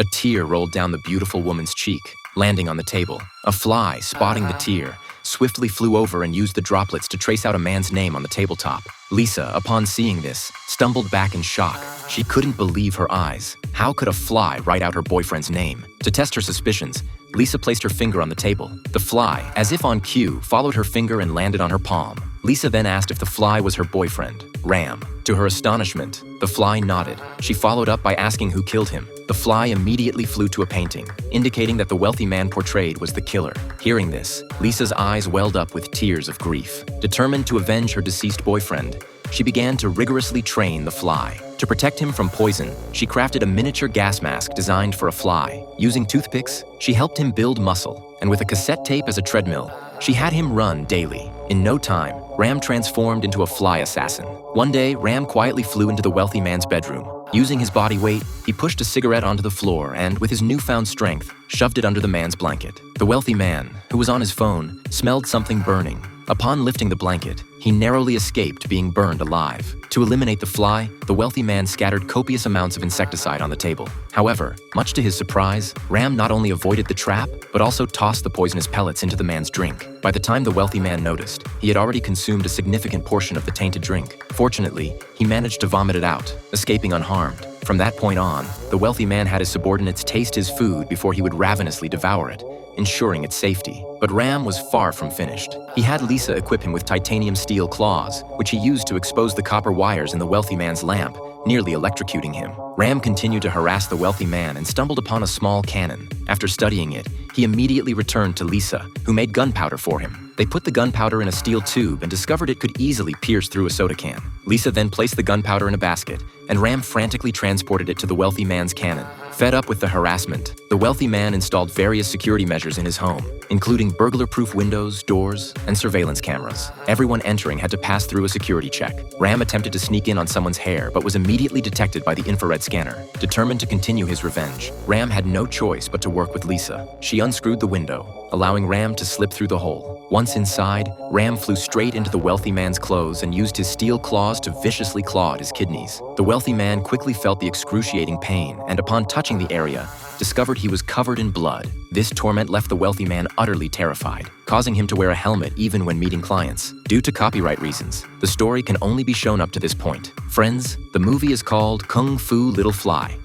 A tear rolled down the beautiful woman's cheek, landing on the table. A fly, spotting the tear, swiftly flew over and used the droplets to trace out a man's name on the tabletop. Lisa, upon seeing this, stumbled back in shock. She couldn't believe her eyes. How could a fly write out her boyfriend's name? To test her suspicions, Lisa placed her finger on the table. The fly, as if on cue, followed her finger and landed on her palm. Lisa then asked if the fly was her boyfriend, Ram. To her astonishment, the fly nodded. She followed up by asking who killed him. The fly immediately flew to a painting, indicating that the wealthy man portrayed was the killer. Hearing this, Lisa's eyes welled up with tears of grief. Determined to avenge her deceased boyfriend, she began to rigorously train the fly. To protect him from poison, she crafted a miniature gas mask designed for a fly. Using toothpicks, she helped him build muscle, and with a cassette tape as a treadmill, she had him run daily. In no time, Ram transformed into a fly assassin. One day, Ram quietly flew into the wealthy man's bedroom. Using his body weight, he pushed a cigarette onto the floor and, with his newfound strength, shoved it under the man's blanket. The wealthy man, who was on his phone, smelled something burning. Upon lifting the blanket, he narrowly escaped being burned alive. To eliminate the fly, the wealthy man scattered copious amounts of insecticide on the table. However, much to his surprise, Ram not only avoided the trap, but also tossed the poisonous pellets into the man's drink. By the time the wealthy man noticed, he had already consumed a significant portion of the tainted drink. Fortunately, he managed to vomit it out, escaping unharmed. From that point on, the wealthy man had his subordinates taste his food before he would ravenously devour it, ensuring its safety. But Ram was far from finished. He had Lisa equip him with titanium steel claws, which he used to expose the copper wires in the wealthy man's lamp, nearly electrocuting him. Ram continued to harass the wealthy man and stumbled upon a small cannon. After studying it, he immediately returned to Lisa, who made gunpowder for him. They put the gunpowder in a steel tube and discovered it could easily pierce through a soda can. Lisa then placed the gunpowder in a basket, and Ram frantically transported it to the wealthy man's cannon. Fed up with the harassment, the wealthy man installed various security measures in his home, including burglar-proof windows, doors, and surveillance cameras. Everyone entering had to pass through a security check. Ram attempted to sneak in on someone's hair, but was immediately detected by the infrared scanner. Determined to continue his revenge, Ram had no choice but to work with Lisa. She unscrewed the window, allowing Ram to slip through the hole. Once inside, Ram flew straight into the wealthy man's clothes and used his steel claws to viciously claw at his kidneys. The wealthy man quickly felt the excruciating pain, and upon touching the area, discovered he was covered in blood. This torment left the wealthy man utterly terrified, causing him to wear a helmet even when meeting clients. Due to copyright reasons, the story can only be shown up to this point. Friends, the movie is called Kung Fu Little Fly.